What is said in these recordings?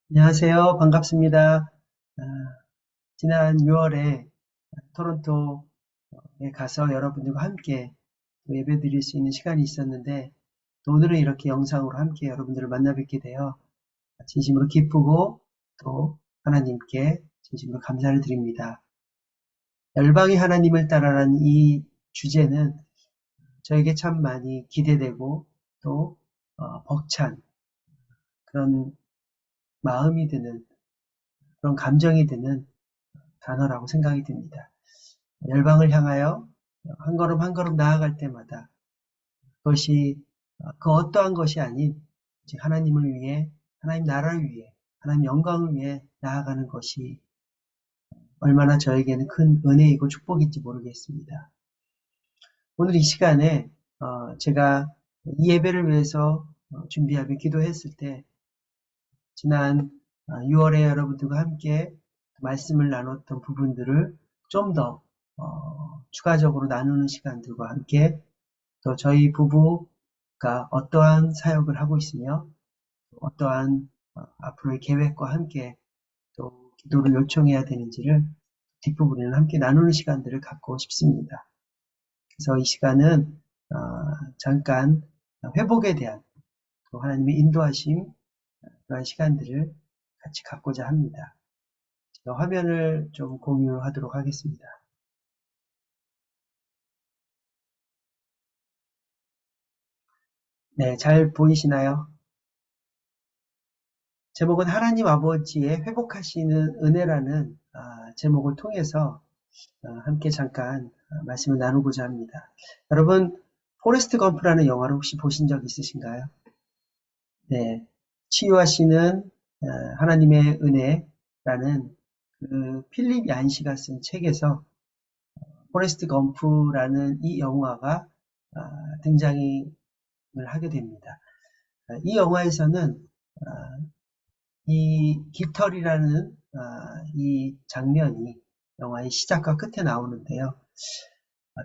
안녕하세요. 반갑습니다. 아, 지난 6월에 토론토에 가서 여러분들과 함께 또 예배드릴 수 있는 시간이 있었는데, 또 오늘은 이렇게 영상으로 함께 여러분들을 만나 뵙게 되어 진심으로 기쁘고 또 하나님께 진심으로 감사를 드립니다. 열방의 하나님을 따라라는 이 주제는 저에게 참 많이 기대되고 또 벅찬 그런 마음이 드는, 그런 감정이 드는 단어라고 생각이 듭니다. 열방을 향하여 한 걸음 한 걸음 나아갈 때마다 그것이 그 어떠한 것이 아닌 하나님을 위해, 하나님 나라를 위해, 하나님 영광을 위해 나아가는 것이 얼마나 저에게는 큰 은혜이고 축복인지 모르겠습니다. 오늘 이 시간에 제가 이 예배를 위해서 준비하며 기도했을 때, 지난 6월에 여러분들과 함께 말씀을 나눴던 부분들을 좀 더 추가적으로 나누는 시간들과 함께, 또 저희 부부가 어떠한 사역을 하고 있으며 어떠한 앞으로의 계획과 함께 또 기도를 요청해야 되는지를 뒷부분에는 함께 나누는 시간들을 갖고 싶습니다. 그래서 이 시간은 잠깐 회복에 대한, 또 하나님의 인도하심, 그런 시간들을 같이 갖고자 합니다. 제가 화면을 좀 공유하도록 하겠습니다. 네, 잘 보이시나요? 제목은 하나님 아버지의 회복하시는 은혜라는 제목을 통해서 함께 잠깐 말씀을 나누고자 합니다. 여러분, 포레스트 검프라는 영화를 혹시 보신 적 있으신가요? 네, 치유하시는 하나님의 은혜라는 그 필립 얀시가 쓴 책에서 포레스트 검프라는 이 영화가 등장을 하게 됩니다. 이 영화에서는 이 깃털이라는 이 장면이 영화의 시작과 끝에 나오는데요.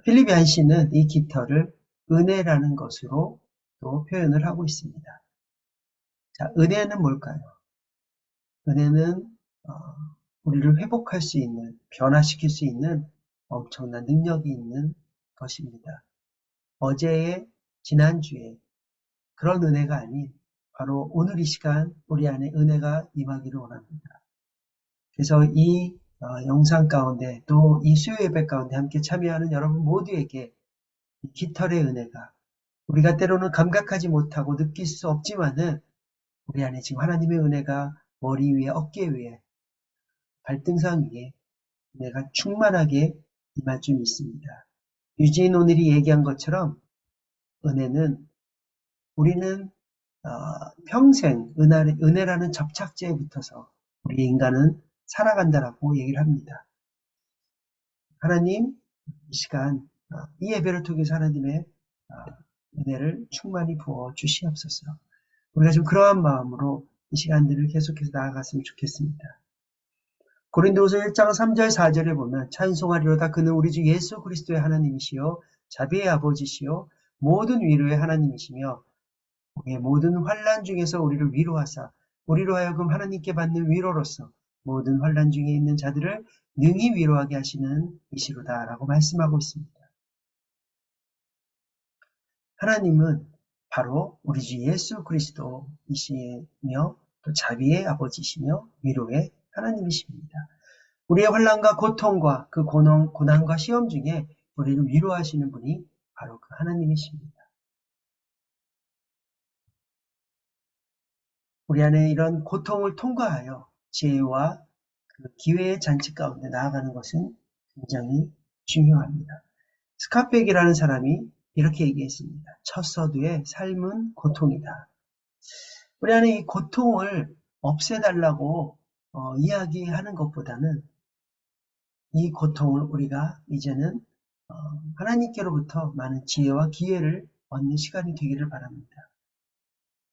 필립 얀시는 이 깃털을 은혜라는 것으로 또 표현을 하고 있습니다. 자, 은혜는 뭘까요? 은혜는 어, 우리를 회복할 수 있는, 변화시킬 수 있는 엄청난 능력이 있는 것입니다. 어제의, 지난주에 그런 은혜가 아닌 바로 오늘 이 시간 우리 안에 은혜가 임하기를 원합니다. 그래서 이 영상 가운데, 또 이 수요 예배 가운데 함께 참여하는 여러분 모두에게 이 깃털의 은혜가, 우리가 때로는 감각하지 못하고 느낄 수 없지만은 우리 안에 지금 하나님의 은혜가 머리 위에, 어깨 위에, 발등상 위에 은혜가 충만하게 임할 줄 믿습니다. 유진 오늘이 얘기한 것처럼 은혜는, 우리는 평생 은혜라는 접착제에 붙어서 우리 인간은 살아간다라고 얘기를 합니다. 하나님, 이 시간 이 예배를 통해서 하나님의 은혜를 충만히 부어 주시옵소서. 우리가 좀 그러한 마음으로 이 시간들을 계속해서 나아갔으면 좋겠습니다. 고린도후서 1장 3절 4절에 보면 찬송하리로다 그는 우리 주 예수 그리스도의 하나님이시요 자비의 아버지시요 모든 위로의 하나님이시며 우리의 모든 환난 중에서 우리를 위로하사 우리로 하여금 하나님께 받는 위로로서 모든 환난 중에 있는 자들을 능히 위로하게 하시는 이시로다라고 말씀하고 있습니다. 하나님은 바로 우리 주 예수 그리스도이시며 또 자비의 아버지시며 위로의 하나님이십니다. 우리의 환난과 고통과 그 고난과 시험 중에 우리를 위로하시는 분이 바로 그 하나님이십니다. 우리 안에 이런 고통을 통과하여 지혜와 그 기회의 잔치 가운데 나아가는 것은 굉장히 중요합니다. 스카백이라는 사람이 이렇게 얘기했습니다. 첫 서두에 삶은 고통이다. 우리 안에 이 고통을 없애달라고 이야기하는 것보다는 이 고통을 우리가 이제는 하나님께로부터 많은 지혜와 기회를 얻는 시간이 되기를 바랍니다.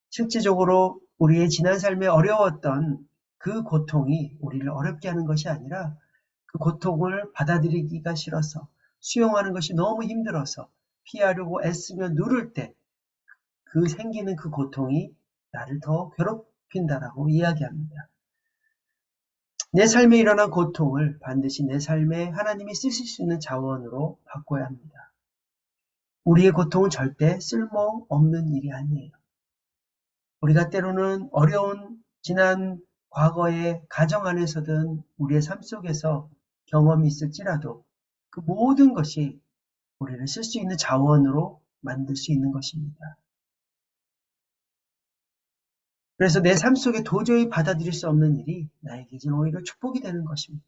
실제적으로 우리의 지난 삶에 어려웠던 그 고통이 우리를 어렵게 하는 것이 아니라 그 고통을 받아들이기가 싫어서, 수용하는 것이 너무 힘들어서 피하려고 애쓰며 누를 때 그 생기는 그 고통이 나를 더 괴롭힌다라고 이야기합니다. 내 삶에 일어난 고통을 반드시 내 삶에 하나님이 쓰실 수 있는 자원으로 바꿔야 합니다. 우리의 고통은 절대 쓸모없는 일이 아니에요. 우리가 때로는 어려운 지난 과거의 가정 안에서든 우리의 삶 속에서 경험이 있을지라도 그 모든 것이 우리를 쓸 수 있는 자원으로 만들 수 있는 것입니다. 그래서 내 삶 속에 도저히 받아들일 수 없는 일이 나에게는 오히려 축복이 되는 것입니다.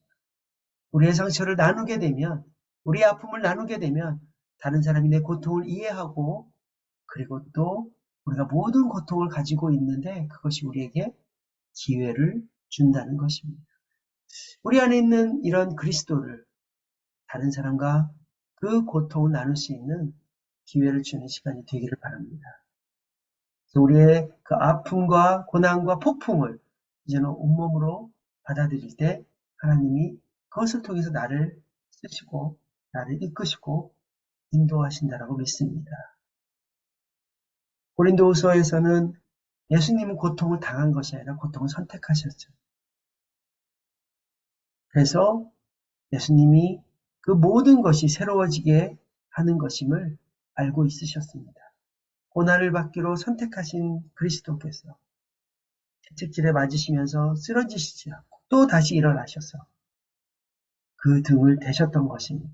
우리의 상처를 나누게 되면, 우리의 아픔을 나누게 되면 다른 사람이 내 고통을 이해하고 그리고 또 우리가 모든 고통을 가지고 있는데 그것이 우리에게 기회를 준다는 것입니다. 우리 안에 있는 이런 그리스도를 다른 사람과 그 고통을 나눌 수 있는 기회를 주는 시간이 되기를 바랍니다. 그래서 우리의 그 아픔과 고난과 폭풍을 이제는 온몸으로 받아들일 때 하나님이 그것을 통해서 나를 쓰시고 나를 이끄시고 인도하신다라고 믿습니다. 고린도후서에서는 예수님은 고통을 당한 것이 아니라 고통을 선택하셨죠. 그래서 예수님이 그 모든 것이 새로워지게 하는 것임을 알고 있으셨습니다. 고난을 받기로 선택하신 그리스도께서 채찍질에 맞으시면서 쓰러지시지 않고 또 다시 일어나셔서 그 등을 대셨던 것입니다.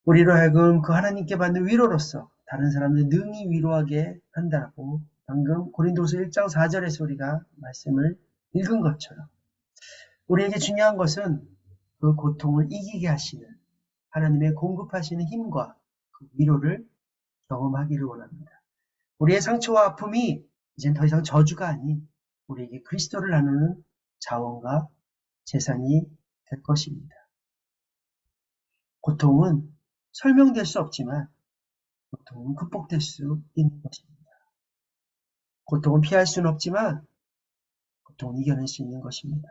우리로 하여금 그 하나님께 받는 위로로서 다른 사람들 능히 위로하게 한다고 방금 고린도서 1장 4절에서 우리가 말씀을 읽은 것처럼 우리에게 중요한 것은 그 고통을 이기게 하시는 하나님의 공급하시는 힘과 그 위로를 경험하기를 원합니다. 우리의 상처와 아픔이 이젠 더 이상 저주가 아닌 우리에게 그리스도를 나누는 자원과 재산이 될 것입니다. 고통은 설명될 수 없지만 고통은 극복될 수 있는 것입니다. 고통은 피할 수는 없지만 고통은 이겨낼 수 있는 것입니다.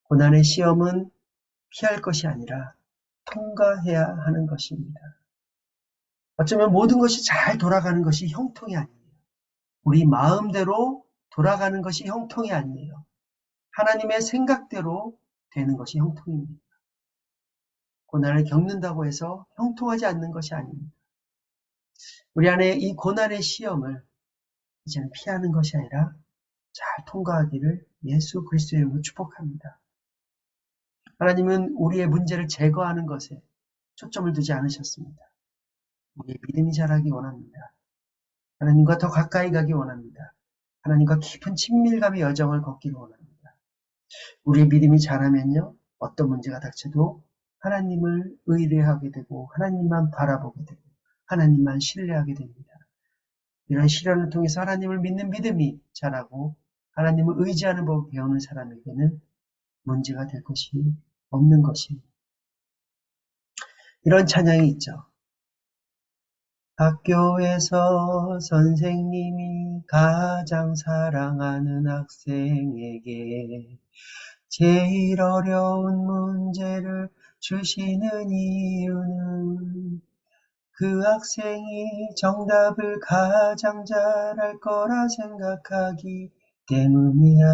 고난의 시험은 피할 것이 아니라 통과해야 하는 것입니다. 어쩌면 모든 것이 잘 돌아가는 것이 형통이 아니에요. 우리 마음대로 돌아가는 것이 형통이 아니에요. 하나님의 생각대로 되는 것이 형통입니다. 고난을 겪는다고 해서 형통하지 않는 것이 아닙니다. 우리 안에 이 고난의 시험을 이제는 피하는 것이 아니라 잘 통과하기를 예수 그리스도의 이름으로 축복합니다. 하나님은 우리의 문제를 제거하는 것에 초점을 두지 않으셨습니다. 우리의 믿음이 자라기 원합니다. 하나님과 더 가까이 가기 원합니다. 하나님과 깊은 친밀감의 여정을 걷기를 원합니다. 우리의 믿음이 자라면요, 어떤 문제가 닥쳐도 하나님을 의뢰하게 되고 하나님만 바라보게 되고 하나님만 신뢰하게 됩니다. 이런 시련을 통해서 하나님을 믿는 믿음이 자라고 하나님을 의지하는 법을 배우는 사람에게는 문제가 될 것이 없는 것입니다. 이런 찬양이 있죠. 학교에서 선생님이 가장 사랑하는 학생에게 제일 어려운 문제를 주시는 이유는 그 학생이 정답을 가장 잘할 거라 생각하기 때문이야.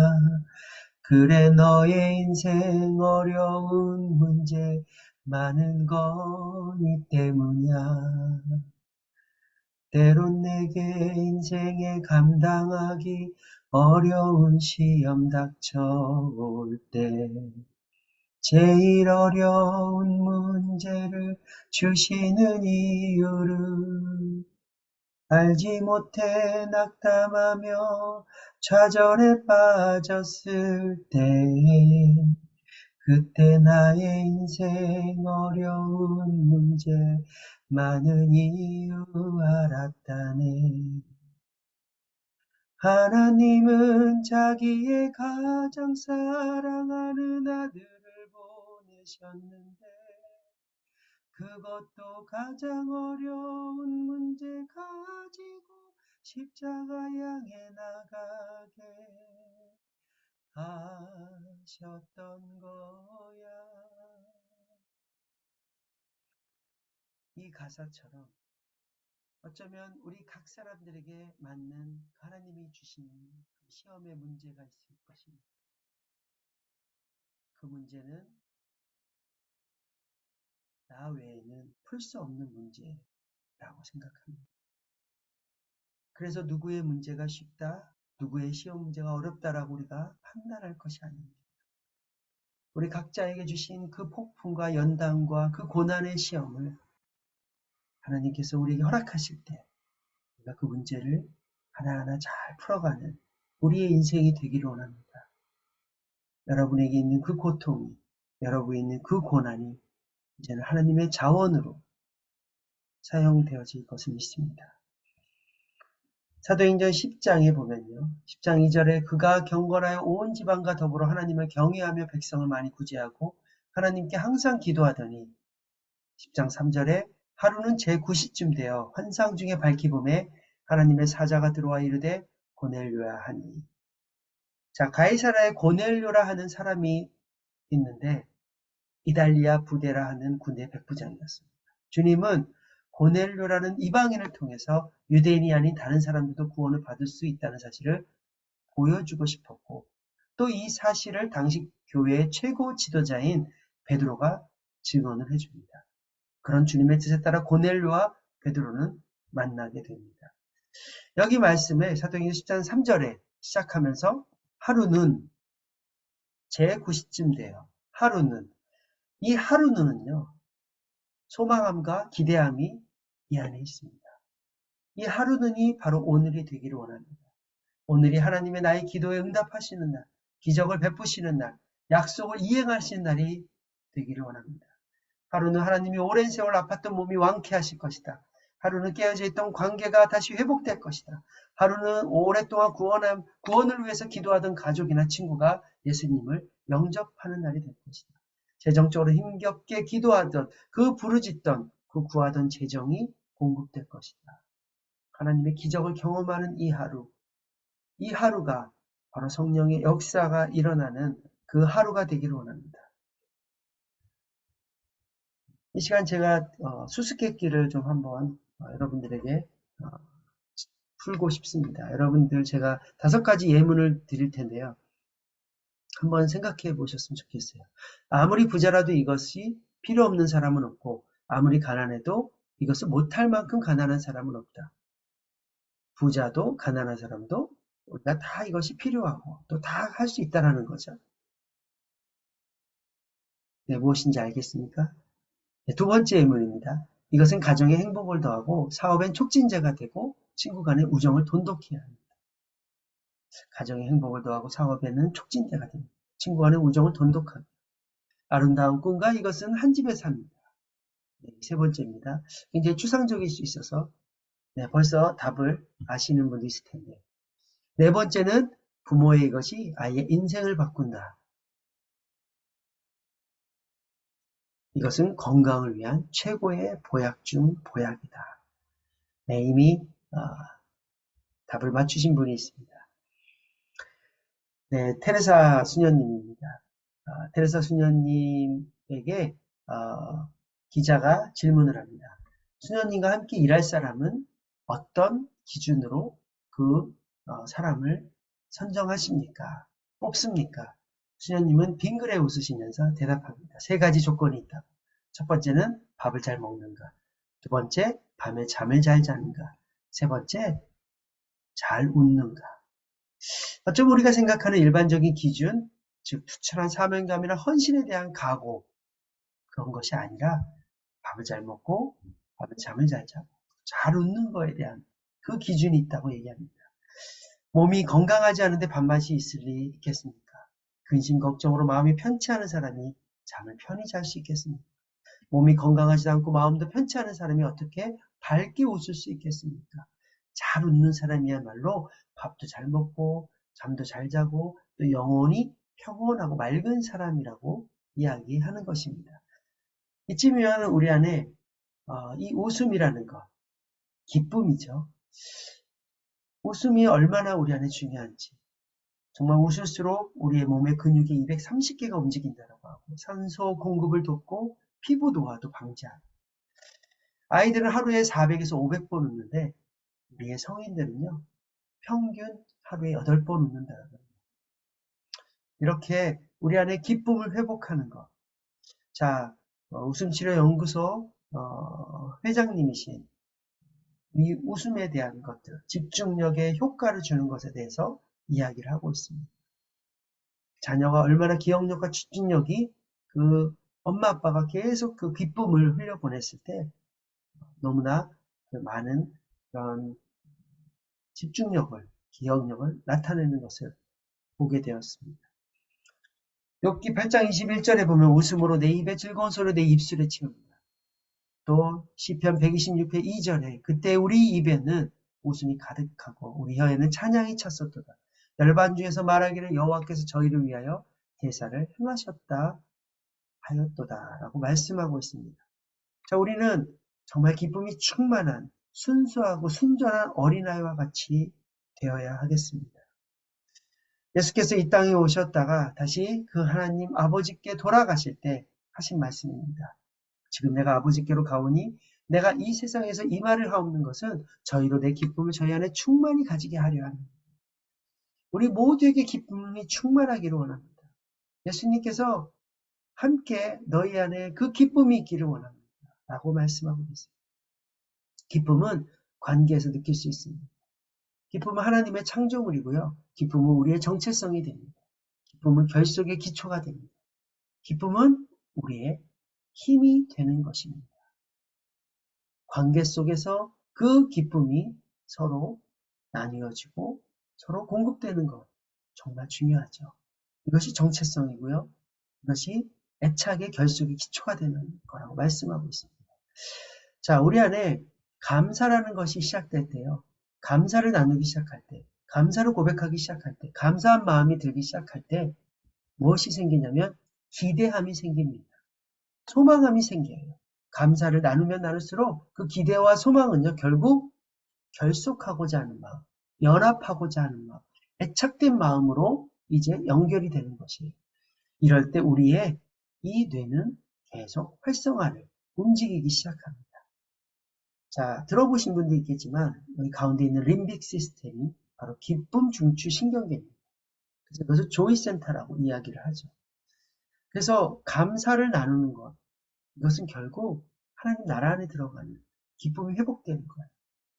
그래 너의 인생 어려운 문제 많은 건 이 때문이야. 때론 내게 인생에 감당하기 어려운 시험 닥쳐올 때 제일 어려운 문제를 주시는 이유를 알지 못해 낙담하며 좌절에 빠졌을 때 그때 나의 인생 어려운 문제 많은 이유 알았다네. 하나님은 자기의 가장 사랑하는 아들을 보내셨는데 그것도 가장 어려운 문제 가지고 십자가 향해 나가게 하셨던 거야. 이 가사처럼 어쩌면 우리 각 사람들에게 맞는 하나님이 주신 시험에 문제가 있을 것입니다. 그 문제는 나 외에는 풀 수 없는 문제라고 생각합니다. 그래서 누구의 문제가 쉽다, 누구의 시험 문제가 어렵다라고 우리가 판단할 것이 아닙니다. 우리 각자에게 주신 그 폭풍과 연단과 그 고난의 시험을 하나님께서 우리에게 허락하실 때 우리가 그 문제를 하나하나 잘 풀어가는 우리의 인생이 되기를 원합니다. 여러분에게 있는 그 고통이, 여러분에 있는 그 고난이 이제는 하나님의 자원으로 사용되어질 것을 믿습니다. 사도행전 10장에 보면요. 10장 2절에 그가 경건하여 온 지방과 더불어 하나님을 경외하며 백성을 많이 구제하고 하나님께 항상 기도하더니 10장 3절에 하루는 제9시쯤 되어 환상 중에 밝히 보매 하나님의 사자가 들어와 이르되 고넬료야 하니. 자, 가이사라에 고넬료라 하는 사람이 있는데 이달리아 부데라 하는 군대 백부장이었습니다. 주님은 고넬료라는 이방인을 통해서 유대인이 아닌 다른 사람들도 구원을 받을 수 있다는 사실을 보여주고 싶었고 또 이 사실을 당시 교회의 최고 지도자인 베드로가 증언을 해줍니다. 그런 주님의 뜻에 따라 고넬료와 베드로는 만나게 됩니다. 여기 말씀에 사도행전 10장 3절에 시작하면서 하루는 제9시쯤 돼요. 하루는. 이 하루는요. 소망함과 기대함이 이 안에 있습니다. 이 하루는이 바로 오늘이 되기를 원합니다. 오늘이 하나님의 나의 기도에 응답하시는 날, 기적을 베푸시는 날, 약속을 이행하시는 날이 되기를 원합니다. 하루는 하나님이 오랜 세월 아팠던 몸이 완쾌하실 것이다. 하루는 깨어져 있던 관계가 다시 회복될 것이다. 하루는 오랫동안 구원을 위해서 기도하던 가족이나 친구가 예수님을 영접하는 날이 될 것이다. 재정적으로 힘겹게 기도하던 그 부르짖던 그 구하던 재정이 공급될 것이다. 하나님의 기적을 경험하는 이 하루가 바로 성령의 역사가 일어나는 그 하루가 되기를 원합니다. 이 시간 제가 수수께끼를 좀 한번 여러분들에게 풀고 싶습니다. 여러분들 제가 5가지 예문을 드릴 텐데요. 한번 생각해 보셨으면 좋겠어요. 아무리 부자라도 이것이 필요 없는 사람은 없고 아무리 가난해도 이것을 못할 만큼 가난한 사람은 없다. 부자도 가난한 사람도 우리가 다 이것이 필요하고 또 다 할 수 있다는 거죠. 네, 무엇인지 알겠습니까? 네, 2번째 예문입니다. 이것은 가정의 행복을 더하고 사업엔 촉진제가 되고 친구 간의 우정을 돈독히 합니다. 가정의 행복을 더하고 사업에는 촉진제가 됩니다. 친구 간의 우정을 돈독하게. 아름다운 꿈과 이것은 한 집에 삽니다. 네, 3번째입니다. 굉장히 추상적일 수 있어서 벌써 답을 아시는 분도 있을 텐데 4번째는 부모의 이것이 아이의 인생을 바꾼다. 이것은 건강을 위한 최고의 보약 중 보약이다. 네, 이미 답을 맞추신 분이 있습니다. 네, 테레사 수녀님입니다. 테레사 수녀님에게 기자가 질문을 합니다. 수녀님과 함께 일할 사람은 어떤 기준으로 그 사람을 선정하십니까? 뽑습니까? 수녀님은 빙그레 웃으시면서 대답합니다. 3가지 조건이 있다. 첫 번째는 밥을 잘 먹는가. 2번째, 밤에 잠을 잘 자는가. 3번째, 잘 웃는가. 어쩜 우리가 생각하는 일반적인 기준, 즉 투철한 사명감이나 헌신에 대한 각오, 그런 것이 아니라 밥을 잘 먹고 밤에 잠을 잘 자고 잘 웃는 거에 대한 그 기준이 있다고 얘기합니다. 몸이 건강하지 않은데 밥맛이 있을 리 있겠습니까? 근심 걱정으로 마음이 편치 않은 사람이 잠을 편히 잘 수 있겠습니까? 몸이 건강하지 않고 마음도 편치 않은 사람이 어떻게 밝게 웃을 수 있겠습니까? 잘 웃는 사람이야말로 밥도 잘 먹고 잠도 잘 자고 또 영혼이 평온하고 맑은 사람이라고 이야기하는 것입니다. 이쯤이면 우리 안에 이 웃음이라는 것, 기쁨이죠. 웃음이 얼마나 우리 안에 중요한지. 정말 웃을수록 우리의 몸의 근육이 230개가 움직인다고 하고 산소 공급을 돕고 피부 노화도 방지하고 아이들은 하루에 400에서 500번 웃는데 우리의 성인들은요 평균 하루에 8번 웃는다는 거예요. 이렇게 우리 안에 기쁨을 회복하는 것. 자, 웃음치료연구소 회장님이신 이 웃음에 대한 것들, 집중력에 효과를 주는 것에 대해서 이야기를 하고 있습니다. 자녀가 얼마나 기억력과 집중력이 그 엄마 아빠가 계속 그 기쁨을 흘려보냈을 때 너무나 그 많은 그런 집중력을, 기억력을 나타내는 것을 보게 되었습니다. 욥기 8장 21절에 보면 웃음으로 내 입에 즐거운 소리로 내 입술에 채웁니다. 또 시편 126편 2절에 그때 우리 입에는 웃음이 가득하고 우리 혀에는 찬양이 찼었도다. 열반 중에서 말하기를 여호와께서 저희를 위하여 대사를 행하셨다 하였도다 라고 말씀하고 있습니다. 자, 우리는 정말 기쁨이 충만한 순수하고 순전한 어린아이와 같이 되어야 하겠습니다. 예수께서 이 땅에 오셨다가 다시 그 하나님 아버지께 돌아가실 때 하신 말씀입니다. 지금 내가 아버지께로 가오니 내가 이 세상에서 이 말을 하옵는 것은 저희로 내 기쁨을 저희 안에 충만히 가지게 하려 합니다. 우리 모두에게 기쁨이 충만하기를 원합니다. 예수님께서 함께 너희 안에 그 기쁨이 있기를 원합니다. 라고 말씀하고 계세요. 기쁨은 관계에서 느낄 수 있습니다. 기쁨은 하나님의 창조물이고요. 기쁨은 우리의 정체성이 됩니다. 기쁨은 결속의 기초가 됩니다. 기쁨은 우리의 힘이 되는 것입니다. 관계 속에서 그 기쁨이 서로 나뉘어지고 서로 공급되는 것 정말 중요하죠. 이것이 정체성이고요. 이것이 애착의 결속의 기초가 되는 거라고 말씀하고 있습니다. 자, 우리 안에 감사라는 것이 시작될 때요. 감사를 나누기 시작할 때, 감사를 고백하기 시작할 때, 감사한 마음이 들기 시작할 때 무엇이 생기냐면 기대함이 생깁니다. 소망함이 생겨요. 감사를 나누면 나눌수록 그 기대와 소망은요, 결국 결속하고자 하는 마음, 연합하고자 하는 마음, 애착된 마음으로 이제 연결이 되는 것이에요. 이럴 때 우리의 이 뇌는 계속 활성화를 움직이기 시작합니다. 자, 들어보신 분도 있겠지만 여기 가운데 있는 림빅 시스템이 바로 기쁨 중추 신경계입니다. 그래서 이것을 조이센터라고 이야기를 하죠. 그래서 감사를 나누는 것, 이것은 결국 하나님 나라 안에 들어가는 기쁨이 회복되는 거예요.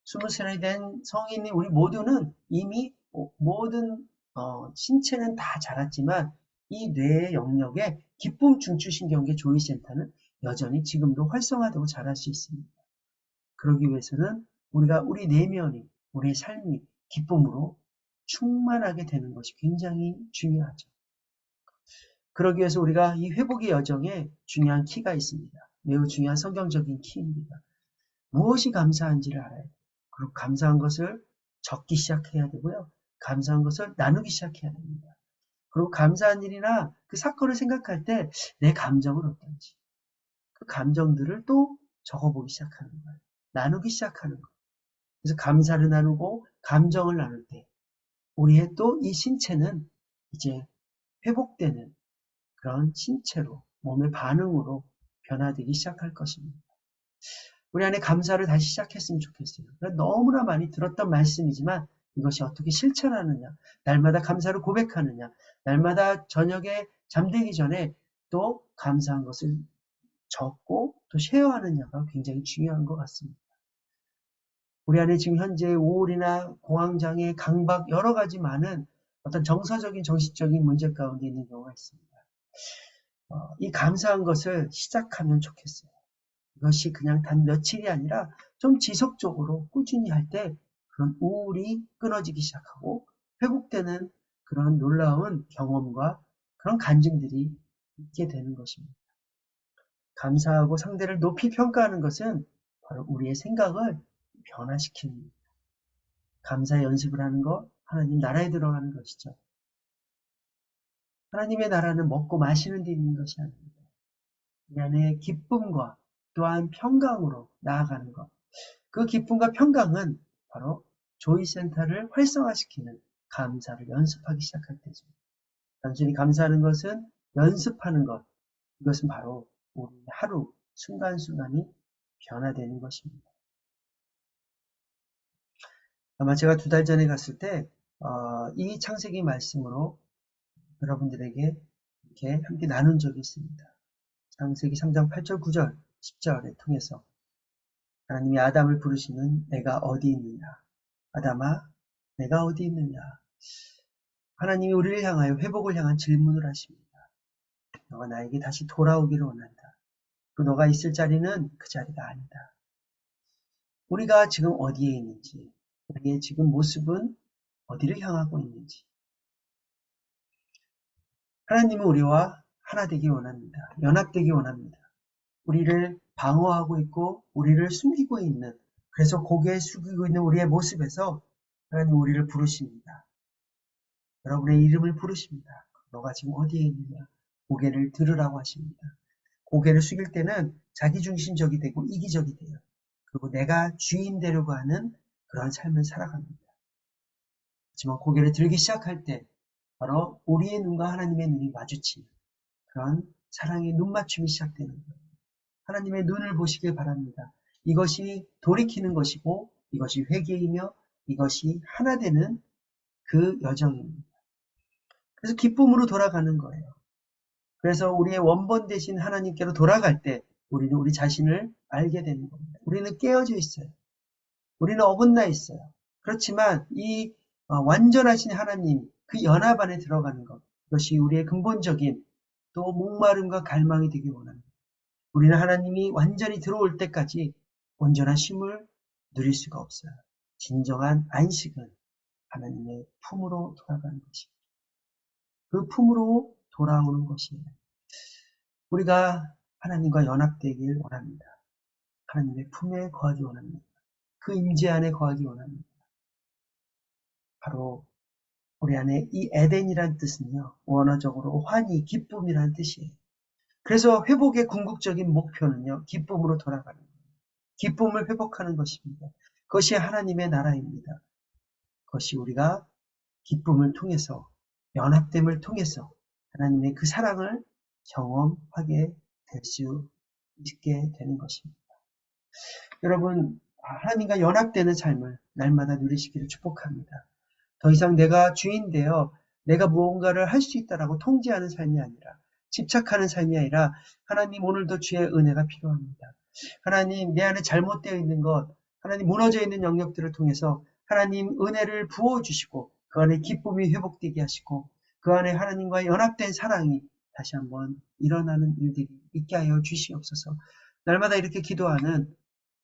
20살이 된 성인인 우리 모두는 이미 모든 신체는 다 자랐지만 이 뇌의 영역에 기쁨 중추신경계 조이센터는 여전히 지금도 활성화되고 자랄 수 있습니다. 그러기 위해서는 우리가 우리 내면이, 우리의 삶이 기쁨으로 충만하게 되는 것이 굉장히 중요하죠. 그러기 위해서 우리가 이 회복의 여정에 중요한 키가 있습니다. 매우 중요한 성경적인 키입니다. 무엇이 감사한지를 알아야 돼요. 그리고 감사한 것을 적기 시작해야 되고요. 감사한 것을 나누기 시작해야 됩니다. 그리고 감사한 일이나 그 사건을 생각할 때 내 감정은 어떤지 그 감정들을 또 적어보기 시작하는 거예요. 나누기 시작하는 거예요. 그래서 감사를 나누고 감정을 나눌 때 우리의 또 이 신체는 이제 회복되는 그런 신체로 몸의 반응으로 변화되기 시작할 것입니다. 우리 안에 감사를 다시 시작했으면 좋겠어요. 너무나 많이 들었던 말씀이지만 이것이 어떻게 실천하느냐, 날마다 감사를 고백하느냐, 날마다 저녁에 잠들기 전에 또 감사한 것을 적고 또 쉐어하느냐가 굉장히 중요한 것 같습니다. 우리 안에 지금 현재 우울이나 공황장애, 강박 여러 가지 많은 어떤 정서적인 정신적인 문제 가운데 있는 경우가 있습니다. 이 감사한 것을 시작하면 좋겠어요. 이것이 그냥 단 며칠이 아니라 좀 지속적으로 꾸준히 할 때 그런 우울이 끊어지기 시작하고 회복되는 그런 놀라운 경험과 그런 간증들이 있게 되는 것입니다. 감사하고 상대를 높이 평가하는 것은 바로 우리의 생각을 변화시키는 감사 연습을 하는 것, 하나님 나라에 들어가는 것이죠. 하나님의 나라는 먹고 마시는 데 있는 것이 아닙니다. 이 안에 기쁨과 또한 평강으로 나아가는 것. 그 기쁨과 평강은 바로 조이센터를 활성화시키는 감사를 연습하기 시작할 때죠. 단순히 감사하는 것은 연습하는 것. 이것은 바로 우리 하루 순간순간이 변화되는 것입니다. 아마 제가 2달 전에 갔을 때 이 창세기 말씀으로 여러분들에게 이렇게 함께 나눈 적이 있습니다. 창세기 3장 8절, 9절, 10절에 통해서 하나님이 아담을 부르시는 내가 어디 있느냐? 아담아, 내가 어디 있느냐? 하나님이 우리를 향하여 회복을 향한 질문을 하십니다. 너가 나에게 다시 돌아오기를 원한다. 또 너가 있을 자리는 그 자리가 아니다. 우리가 지금 어디에 있는지, 우리의 지금 모습은 어디를 향하고 있는지. 하나님은 우리와 하나 되기 원합니다. 연합되기 원합니다. 우리를 방어하고 있고 우리를 숨기고 있는, 그래서 고개 숙이고 있는 우리의 모습에서 하나님 우리를 부르십니다. 여러분의 이름을 부르십니다. 너가 지금 어디에 있느냐? 고개를 들으라고 하십니다. 고개를 숙일 때는 자기중심적이 되고 이기적이 돼요. 그리고 내가 주인 되려고 하는 그런 삶을 살아갑니다. 하지만 고개를 들기 시작할 때 바로 우리의 눈과 하나님의 눈이 마주치는 그런 사랑의 눈맞춤이 시작되는 거예요. 하나님의 눈을 보시길 바랍니다. 이것이 돌이키는 것이고 이것이 회개이며 이것이 하나 되는 그 여정입니다. 그래서 기쁨으로 돌아가는 거예요. 그래서 우리의 원본 되신 하나님께로 돌아갈 때 우리는 우리 자신을 알게 되는 겁니다. 우리는 깨어져 있어요. 우리는 어긋나 있어요. 그렇지만 이 완전하신 하나님, 그 연합 안에 들어가는 것, 이것이 우리의 근본적인 또 목마름과 갈망이 되기 원합니다. 우리는 하나님이 완전히 들어올 때까지 온전한 쉼을 누릴 수가 없어요. 진정한 안식은 하나님의 품으로 돌아가는 것입니다. 그 품으로 돌아오는 것이에요. 우리가 하나님과 연합되길 원합니다. 하나님의 품에 거하기 원합니다. 그 임재 안에 거하기 원합니다. 바로 우리 안에 이 에덴이란 뜻은요, 원어적으로 환희, 기쁨이라는 뜻이에요. 그래서 회복의 궁극적인 목표는요, 기쁨으로 돌아가는 거예요. 기쁨을 회복하는 것입니다. 그것이 하나님의 나라입니다. 그것이 우리가 기쁨을 통해서, 연합됨을 통해서 하나님의 그 사랑을 경험하게 될 수 있게 되는 것입니다. 여러분, 하나님과 연합되는 삶을 날마다 누리시기를 축복합니다. 더 이상 내가 주인 되어 내가 무언가를 할 수 있다라고 통제하는 삶이 아니라, 집착하는 삶이 아니라 하나님 오늘도 주의 은혜가 필요합니다. 하나님 내 안에 잘못되어 있는 것, 하나님 무너져 있는 영역들을 통해서 하나님 은혜를 부어주시고 그 안에 기쁨이 회복되게 하시고 그 안에 하나님과 연합된 사랑이 다시 한번 일어나는 일들이 있게 하여 주시옵소서. 날마다 이렇게 기도하는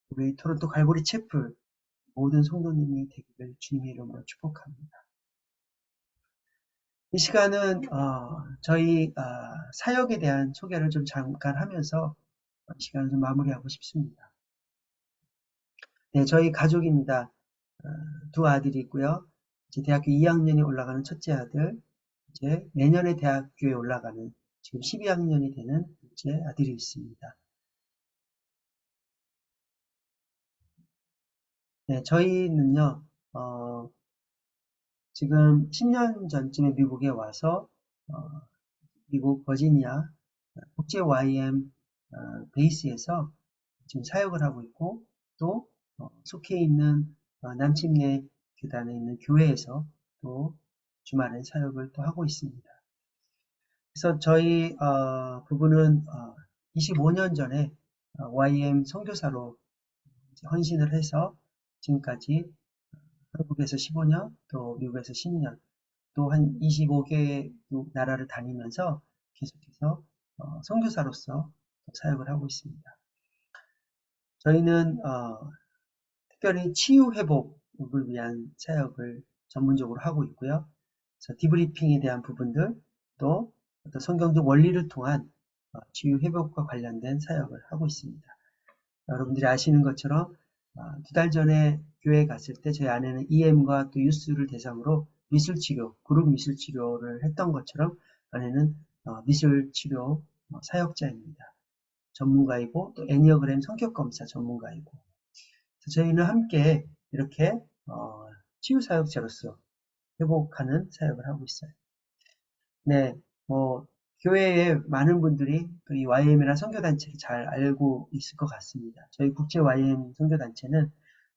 우리 토론토 갈보리 채플 모든 성도님이 되기를 주님의 이름으로 축복합니다. 이 시간은 저희 사역에 대한 소개를 좀 잠깐 하면서 시간을 좀 마무리하고 싶습니다. 네, 저희 가족입니다. 두 아들이 있고요. 이제 대학교 2학년이 올라가는 첫째 아들, 이제 내년에 대학교에 올라가는 지금 12학년이 되는 둘째 아들이 있습니다. 네, 저희는요, 지금 10년 전쯤에 미국에 와서 미국 버지니아 국제 YM 베이스에서 지금 사역을 하고 있고 또 속해 있는 남침내 교단에 있는 교회에서 또 주말에 사역을 또 하고 있습니다. 그래서 저희 부부는 25년 전에 YM 선교사로 헌신을 해서 지금까지 한국에서 15년 또 미국에서 10년 또 한 25개 나라를 다니면서 계속해서 선교사로서 사역을 하고 있습니다. 저희는 특별히 치유 회복을 위한 사역을 전문적으로 하고 있고요. 그래서 디브리핑에 대한 부분들 또 어떤 성경적 원리를 통한 치유 회복과 관련된 사역을 하고 있습니다. 여러분들이 아시는 것처럼 2달 전에 교회에 갔을 때 저희 아내는 EM과 또 유스를 대상으로 미술치료, 그룹 미술치료를 했던 것처럼 아내는 미술치료 사역자입니다. 전문가이고 또 애니어그램 성격검사 전문가이고 저희는 함께 이렇게 치유사역자로서 회복하는 사역을 하고 있어요. 네, 교회에 많은 분들이 또 이 YM이라는 선교단체를 잘 알고 있을 것 같습니다. 저희 국제 YM 선교단체는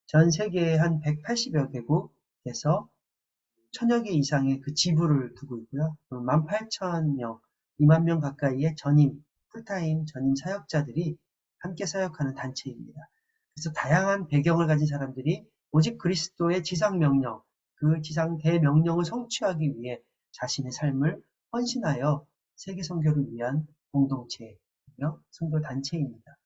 전 세계의 한 180여 개국에서 1000여 개 이상의 그 지부를 두고 있고요. 18,000명, 2만 명 가까이의 전임, 풀타임 전임 사역자들이 함께 사역하는 단체입니다. 그래서 다양한 배경을 가진 사람들이 오직 그리스도의 지상명령, 그 지상 대명령을 성취하기 위해 자신의 삶을 헌신하여 세계 선교를 위한 공동체이며 선교 단체입니다.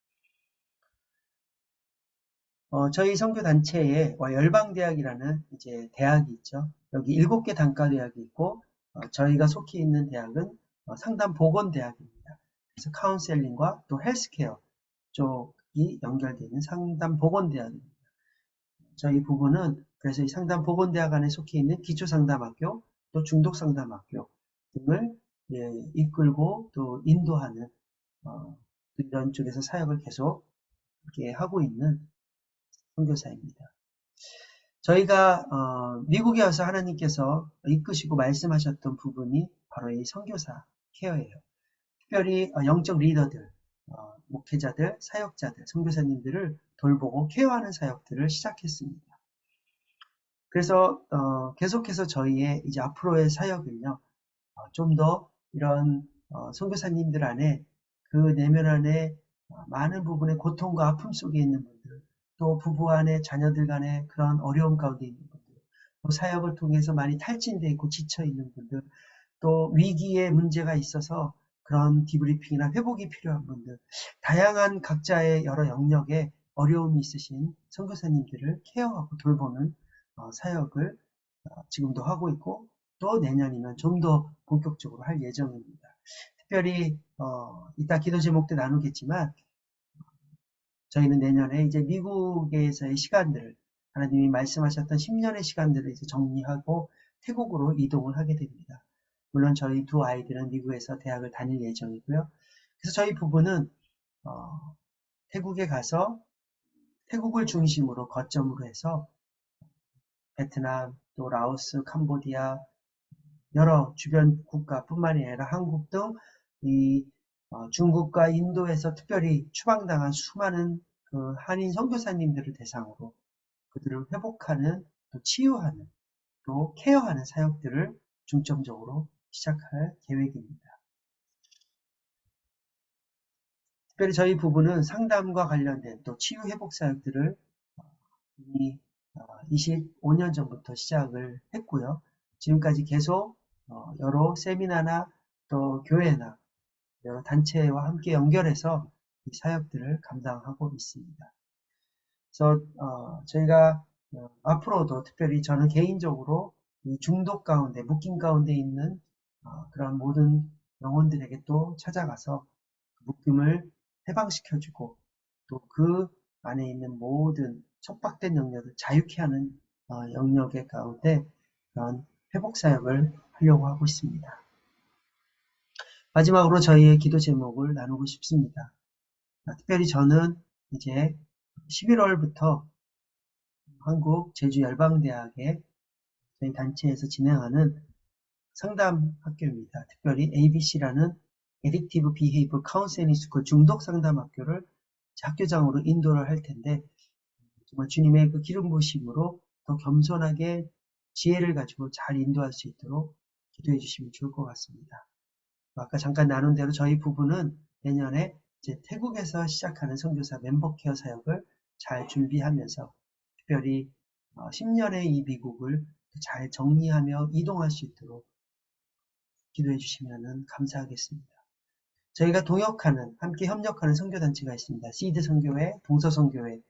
저희 선교단체에 열방대학이라는 이제 대학이 있죠. 여기 7개 단과대학이 있고, 저희가 속해 있는 대학은 상담보건대학입니다. 그래서 카운셀링과 또 헬스케어 쪽이 연결되어 있는 상담보건대학입니다. 저희 부부는 그래서 이 상담보건대학 안에 속해 있는 기초상담학교, 또 중독상담학교 등을 이끌고 또 인도하는 이런 쪽에서 사역을 계속 이렇게 하고 있는 선교사입니다. 저희가 미국에 와서 하나님께서 이끄시고 말씀하셨던 부분이 바로 이 선교사 케어예요. 특별히 영적 리더들, 목회자들, 사역자들, 선교사님들을 돌보고 케어하는 사역들을 시작했습니다. 그래서 계속해서 저희의 이제 앞으로의 사역을요, 좀 더 이런 선교사님들 안에 그 내면 안에 많은 부분의 고통과 아픔 속에 있는 분들, 또 부부 안에 자녀들 간에 그런 어려움 가운데 있는 분들, 또 사역을 통해서 많이 탈진되어 있고 지쳐 있는 분들, 또 위기에 문제가 있어서 그런 디브리핑이나 회복이 필요한 분들, 다양한 각자의 여러 영역에 어려움이 있으신 선교사님들을 케어하고 돌보는 사역을 지금도 하고 있고, 또 내년이면 좀 더 본격적으로 할 예정입니다. 특별히 이따 기도 제목도 나누겠지만 저희는 내년에 이제 미국에서의 시간들을 하나님이 말씀하셨던 10년의 시간들을 이제 정리하고 태국으로 이동을 하게 됩니다. 물론 저희 두 아이들은 미국에서 대학을 다닐 예정이고요. 그래서 저희 부부는 태국에 가서 태국을 중심으로 거점으로 해서 베트남, 또 라오스, 캄보디아 여러 주변 국가뿐만이 아니라 한국 등 이 중국과 인도에서 특별히 추방당한 수많은 그 한인 선교사님들을 대상으로 그들을 회복하는, 또 치유하는, 또 케어하는 사역들을 중점적으로 시작할 계획입니다. 특별히 저희 부부는 상담과 관련된 또 치유 회복 사역들을 이미 25년 전부터 시작을 했고요. 지금까지 계속 여러 세미나나 또 교회나 여러 단체와 함께 연결해서 이 사역들을 감당하고 있습니다. 그래서 저희가 앞으로도 특별히 저는 개인적으로 이 중독 가운데, 묶임 가운데 있는 그런 모든 영혼들에게 또 찾아가서 묶임을 해방시켜주고 또 그 안에 있는 모든 척박된 영역을 자유케 하는 영역의 가운데 그런 회복 사역을 하려고 하고 있습니다. 마지막으로 저희의 기도 제목을 나누고 싶습니다. 특별히 저는 이제 11월부터 한국 제주열방대학의 저희 단체에서 진행하는 상담 학교입니다. 특별히 ABC라는 Addictive Behavior Counseling School 중독 상담 학교를 학교장으로 인도를 할 텐데 정말 주님의 그 기름 부으심으로 더 겸손하게 지혜를 가지고 잘 인도할 수 있도록 기도해 주시면 좋을 것 같습니다. 아까 잠깐 나눈 대로 저희 부부는 내년에 이제 태국에서 시작하는 선교사 멤버 케어 사역을 잘 준비하면서 특별히 10년의 이 미국을 잘 정리하며 이동할 수 있도록 기도해 주시면 감사하겠습니다. 저희가 동역하는, 함께 협력하는 선교단체가 있습니다. 시드 선교회, 동서 선교회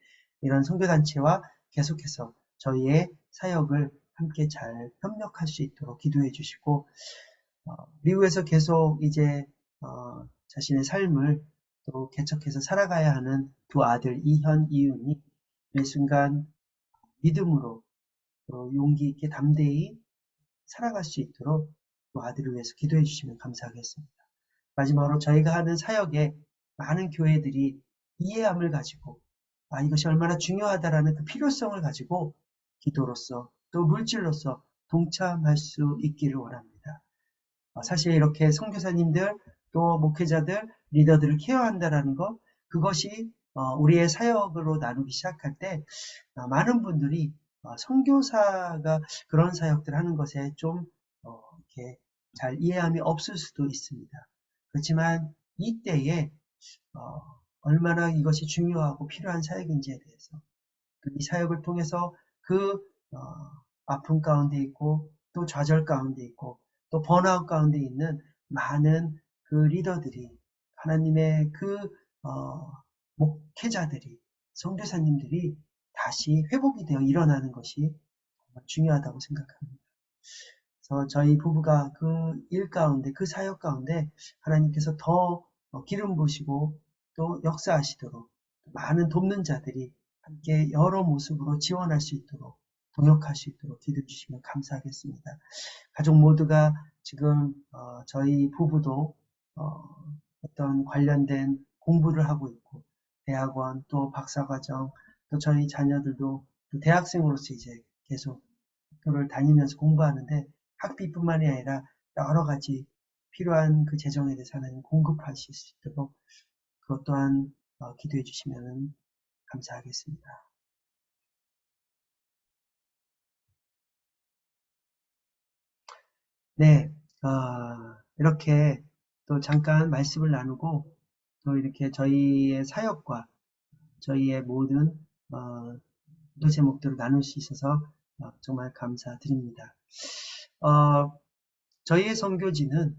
이런 선교단체와 계속해서 저희의 사역을 함께 잘 협력할 수 있도록 기도해 주시고 미국에서 계속 이제 자신의 삶을 또 개척해서 살아가야 하는 두 아들 이현, 이윤이 매 순간 믿음으로 또 용기 있게 담대히 살아갈 수 있도록 두 아들을 위해서 기도해 주시면 감사하겠습니다. 마지막으로 저희가 하는 사역에 많은 교회들이 이해함을 가지고 이것이 얼마나 중요하다라는 그 필요성을 가지고 기도로서 또 물질로서 동참할 수 있기를 원합니다. 사실 이렇게 선교사님들 또 목회자들, 리더들을 케어한다라는 것, 그것이 우리의 사역으로 나누기 시작할 때 많은 분들이 선교사가 그런 사역들 하는 것에 좀 이렇게 잘 이해함이 없을 수도 있습니다. 그렇지만 이때에 얼마나 이것이 중요하고 필요한 사역인지에 대해서 이 사역을 통해서 그 아픔 가운데 있고 또 좌절 가운데 있고 또 번아웃 가운데 있는 많은 그 리더들이 하나님의 그 목회자들이 선교사님들이 다시 회복이 되어 일어나는 것이 정말 중요하다고 생각합니다. 그래서 저희 부부가 그 일 가운데 그 사역 가운데 하나님께서 더 기름 부으시고 또 역사하시도록 많은 돕는 자들이 함께 여러 모습으로 지원할 수 있도록 동역할 수 있도록 기도해 주시면 감사하겠습니다. 가족 모두가 지금 저희 부부도 어떤 관련된 공부를 하고 있고 대학원 또 박사과정 또 저희 자녀들도 또 대학생으로서 이제 계속 학교를 다니면서 공부하는데 학비뿐만이 아니라 여러 가지 필요한 그 재정에 대해서 하나님 공급하실 수 있도록 그것 또한 기도해 주시면 감사하겠습니다. 네, 이렇게 또 잠깐 말씀을 나누고 또 이렇게 저희의 사역과 저희의 모든 또 제목들을 나눌 수 있어서 정말 감사드립니다. 저희의 선교지는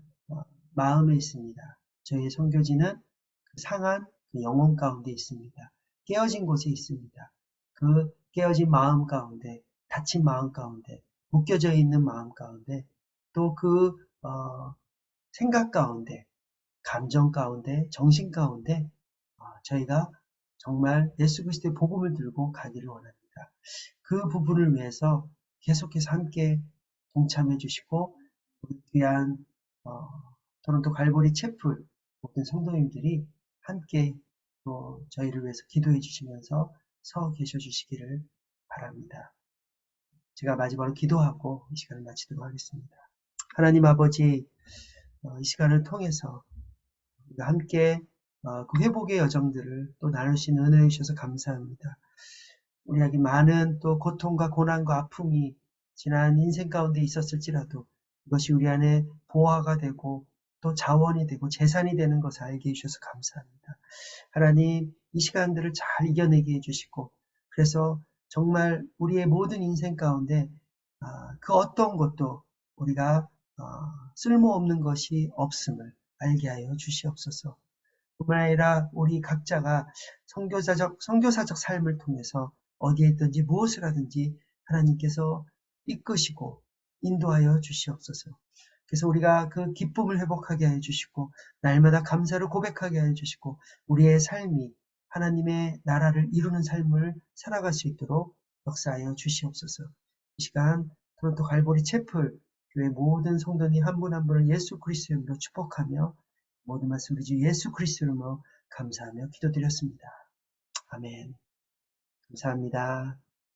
마음에 있습니다. 저희의 선교지는 그 상한 그 영혼 가운데 있습니다. 깨어진 곳에 있습니다. 그 깨어진 마음 가운데, 다친 마음 가운데, 묶여져 있는 마음 가운데, 또 그 생각 가운데, 감정 가운데, 정신 가운데 저희가 정말 예수 그리스도의 복음을 들고 가기를 원합니다. 그 부분을 위해서 계속해서 함께 동참해 주시고 우리 귀한 토론토 갈보리 채플 모든 성도님들이 함께 또 저희를 위해서 기도해 주시면서 서 계셔 주시기를 바랍니다. 제가 마지막으로 기도하고 이 시간을 마치도록 하겠습니다. 하나님 아버지, 이 시간을 통해서 우리가 함께 그 회복의 여정들을 또 나눌 수 있는 은혜를 주셔서 감사합니다. 우리에게 많은 또 고통과 고난과 아픔이 지난 인생 가운데 있었을지라도 이것이 우리 안에 보화가 되고 또 자원이 되고 재산이 되는 것을 알게 해주셔서 감사합니다. 하나님, 이 시간들을 잘 이겨내게 해주시고 그래서 정말 우리의 모든 인생 가운데 그 어떤 것도 우리가 쓸모없는 것이 없음을 알게 하여 주시옵소서. 뿐만 아니라 우리 각자가 선교사적 삶을 통해서 어디에 있든지 무엇을 하든지 하나님께서 이끄시고 인도하여 주시옵소서. 그래서 우리가 그 기쁨을 회복하게 해 주시고 날마다 감사를 고백하게 해 주시고 우리의 삶이 하나님의 나라를 이루는 삶을 살아갈 수 있도록 역사하여 주시옵소서. 이 시간 토론토 갈보리 채플 교회 모든 성도님 한 분 한 분을 예수 그리스도의 이름으로 축복하며 모든 말씀 우리 주 예수 그리스도의 이름으로 감사하며 기도드렸습니다. 아멘. 감사합니다.